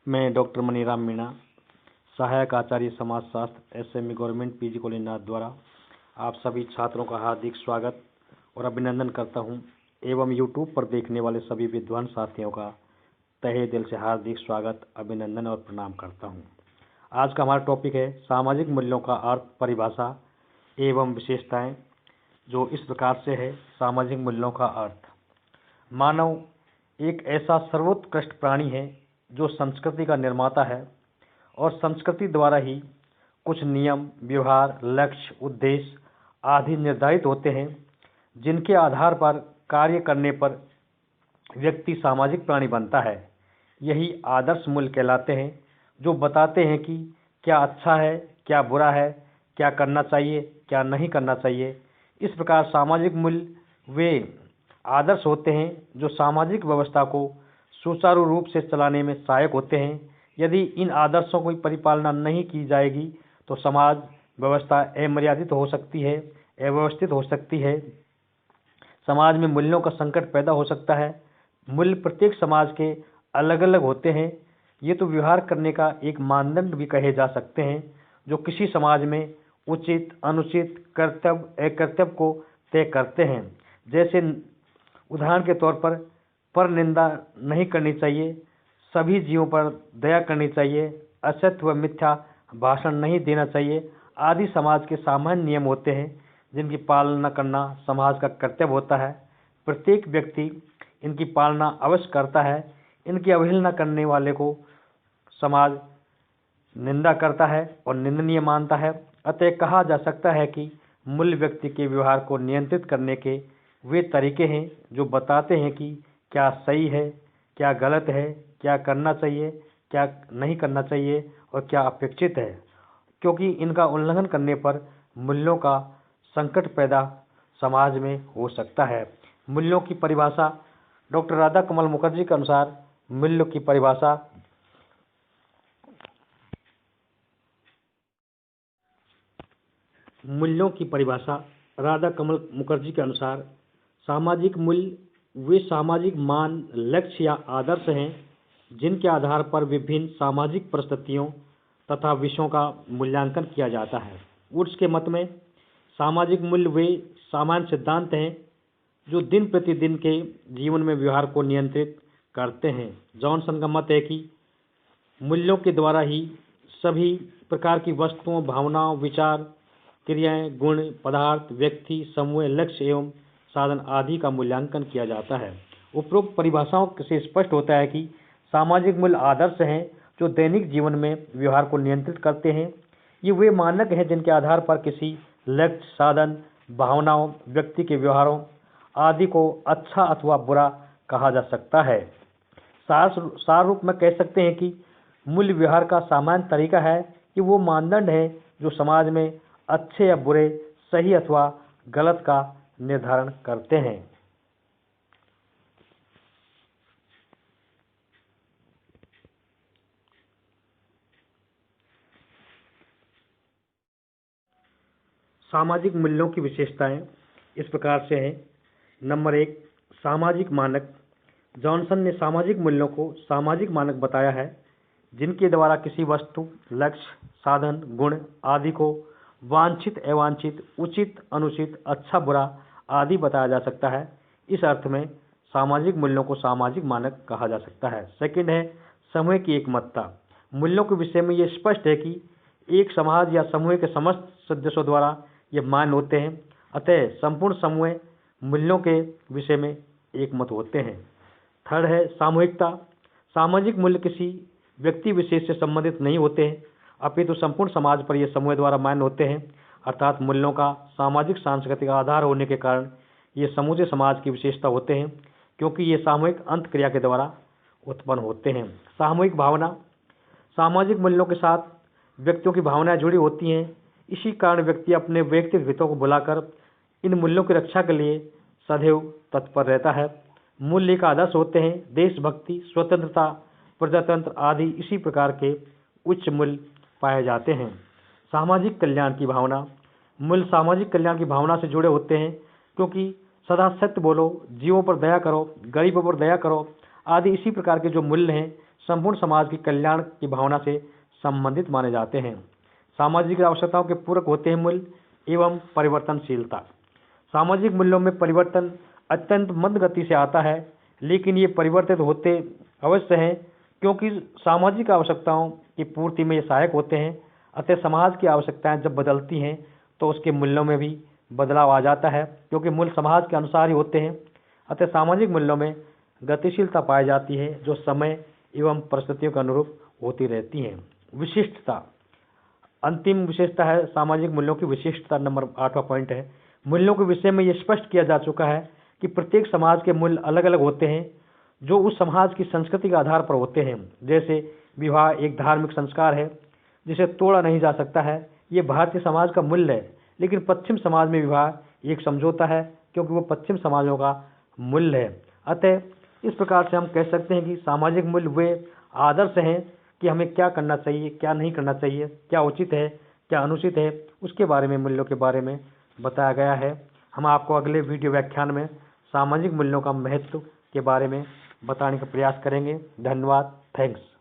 मैं डॉक्टर मनीराम मीणा, सहायक आचार्य समाजशास्त्र एसएमई गवर्नमेंट पीजी कॉलेज नाथ द्वारा आप सभी छात्रों का हार्दिक स्वागत और अभिनंदन करता हूं एवं यूट्यूब पर देखने वाले सभी विद्वान साथियों का तहे दिल से हार्दिक स्वागत, अभिनंदन और प्रणाम करता हूं। आज का हमारा टॉपिक है सामाजिक मूल्यों का अर्थ, परिभाषा एवं विशेषताएं, जो इस प्रकार से है। सामाजिक मूल्यों का अर्थ: मानव एक ऐसा सर्वोत्कृष्ट प्राणी है जो संस्कृति का निर्माता है और संस्कृति द्वारा ही कुछ नियम, व्यवहार, लक्ष्य, उद्देश्य आदि निर्धारित होते हैं, जिनके आधार पर कार्य करने पर व्यक्ति सामाजिक प्राणी बनता है। यही आदर्श मूल्य कहलाते हैं, जो बताते हैं कि क्या अच्छा है, क्या बुरा है, क्या करना चाहिए, क्या नहीं करना चाहिए। इस प्रकार सामाजिक मूल्य वे आदर्श होते हैं जो सामाजिक व्यवस्था को सुचारू रूप से चलाने में सहायक होते हैं। यदि इन आदर्शों की परिपालना नहीं की जाएगी तो समाज व्यवस्था अमर्यादित हो सकती है, अव्यवस्थित हो सकती है। समाज में मूल्यों का संकट पैदा हो सकता है। मूल्य प्रत्येक समाज के अलग अलग होते हैं। ये तो व्यवहार करने का एक मानदंड भी कहे जा सकते हैं, जो किसी समाज में उचित, अनुचित, कर्तव्य, अकर्तव्य को तय करते हैं। जैसे उदाहरण के तौर पर निंदा नहीं करनी चाहिए, सभी जीवों पर दया करनी चाहिए, असत्य व मिथ्या भाषण नहीं देना चाहिए आदि समाज के सामान्य नियम होते हैं, जिनकी पालना करना समाज का कर्तव्य होता है। प्रत्येक व्यक्ति इनकी पालना अवश्य करता है। इनकी अवहेलना करने वाले को समाज निंदा करता है और निंदनीय मानता है। अतः कहा जा सकता है कि मूल्य व्यक्ति के व्यवहार को नियंत्रित करने के वे तरीके हैं जो बताते हैं कि क्या सही है, क्या गलत है, क्या करना चाहिए, क्या नहीं करना चाहिए और क्या अपेक्षित है, क्योंकि इनका उल्लंघन करने पर मूल्यों का संकट पैदा समाज में हो सकता है। मूल्यों की परिभाषा: डॉक्टर राधा कमल मुखर्जी के अनुसार मूल्यों की परिभाषा राधा कमल मुखर्जी के अनुसार सामाजिक मूल्य वे सामाजिक मान, लक्ष्य या आदर्श हैं जिनके आधार पर विभिन्न सामाजिक परिस्थितियों तथा विषयों का मूल्यांकन किया जाता है। वुड्स के मत में सामाजिक मूल्य वे सामान्य सिद्धांत हैं जो दिन प्रतिदिन के जीवन में व्यवहार को नियंत्रित करते हैं। जॉनसन का मत है कि मूल्यों के द्वारा ही सभी प्रकार की वस्तुओं, भावनाओं, विचार, क्रियाएं, गुण, पदार्थ, व्यक्ति, समूह, लक्ष्य एवं साधन आदि का मूल्यांकन किया जाता है। उपरोक्त परिभाषाओं से स्पष्ट होता है कि सामाजिक मूल्य आदर्श हैं जो दैनिक जीवन में व्यवहार को नियंत्रित करते हैं। ये वे मानक हैं जिनके आधार पर किसी लक्ष्य, साधन, भावनाओं, व्यक्ति के व्यवहारों आदि को अच्छा अथवा बुरा कहा जा सकता है। सार रूप में कह सकते हैं कि मूल्य व्यवहार का सामान्य तरीका है कि वो मानदंड है जो समाज में अच्छे या बुरे, सही अथवा गलत का निर्धारण करते हैं। सामाजिक मूल्यों की विशेषताएं इस प्रकार से हैं। नंबर 1, सामाजिक मानक। जॉनसन ने सामाजिक मूल्यों को सामाजिक मानक बताया है जिनके द्वारा किसी वस्तु, लक्ष्य, साधन, गुण आदि को वांछित, अवांछित, उचित, अनुचित, अच्छा, बुरा आदि बताया जा सकता है। इस अर्थ में सामाजिक मूल्यों को सामाजिक मानक कहा जा सकता है। सेकंड है समूह की एकमतता। मूल्यों के विषय में ये स्पष्ट है कि एक समाज या समूह के समस्त सदस्यों द्वारा ये मान्य होते हैं, अतः संपूर्ण समूह मूल्यों के विषय में एकमत होते हैं। थर्ड है सामूहिकता। सामाजिक मूल्य किसी व्यक्ति विशेष से संबंधित नहीं होते हैं, अपितु संपूर्ण समाज पर ये समूह द्वारा मान्य होते हैं। अर्थात मूल्यों का सामाजिक सांस्कृतिक आधार होने के कारण ये समूचे समाज की विशेषता होते हैं, क्योंकि ये सामूहिक अंत क्रिया के द्वारा उत्पन्न होते हैं। सामूहिक भावना। सामाजिक मूल्यों के साथ व्यक्तियों की भावनाएं जुड़ी होती हैं। इसी कारण व्यक्ति अपने व्यक्तिगत हितों को भुलाकर इन मूल्यों की रक्षा के लिए सदैव तत्पर रहता है। मूल्य एक आदर्श होते हैं। देशभक्ति, स्वतंत्रता, प्रजातंत्र आदि इसी प्रकार के उच्च मूल्य पाए जाते हैं। सामाजिक कल्याण की भावना। मूल्य सामाजिक कल्याण की भावना से जुड़े होते हैं, क्योंकि सदा सत्य बोलो, जीवों पर दया करो, गरीबों पर दया करो आदि इसी प्रकार के जो मूल्य हैं संपूर्ण समाज के कल्याण की भावना से संबंधित माने जाते हैं। सामाजिक आवश्यकताओं के पूरक होते हैं मूल्य एवं परिवर्तनशीलता। सामाजिक मूल्यों में परिवर्तन अत्यंत मंद गति से आता है, लेकिन ये परिवर्तित होते अवश्य हैं, क्योंकि सामाजिक आवश्यकताओं की पूर्ति में ये सहायक होते हैं। अतः समाज की आवश्यकताएं जब बदलती हैं तो उसके मूल्यों में भी बदलाव आ जाता है, क्योंकि मूल्य समाज के अनुसार ही होते हैं। अतः सामाजिक मूल्यों में गतिशीलता पाई जाती है, जो समय एवं परिस्थितियों के अनुरूप होती रहती हैं। विशिष्टता, अंतिम विशेषता है सामाजिक मूल्यों की विशिष्टता। नंबर 8वां पॉइंट है, मूल्यों के विषय में ये स्पष्ट किया जा चुका है कि प्रत्येक समाज के मूल्य अलग अलग होते हैं, जो उस समाज की संस्कृति के आधार पर होते हैं। जैसे विवाह एक धार्मिक संस्कार है जिसे तोड़ा नहीं जा सकता है, ये भारतीय समाज का मूल्य है, लेकिन पश्चिम समाज में विवाह एक समझौता है, क्योंकि वो पश्चिम समाजों का मूल्य है। अतः इस प्रकार से हम कह सकते हैं कि सामाजिक मूल्य वे आदर्श हैं कि हमें क्या करना चाहिए, क्या नहीं करना चाहिए, क्या उचित है, क्या अनुचित है, उसके बारे में, मूल्यों के बारे में बताया गया है। हम आपको अगले वीडियो व्याख्यान में सामाजिक मूल्यों का महत्व के बारे में बताने का प्रयास करेंगे। धन्यवाद। थैंक्स।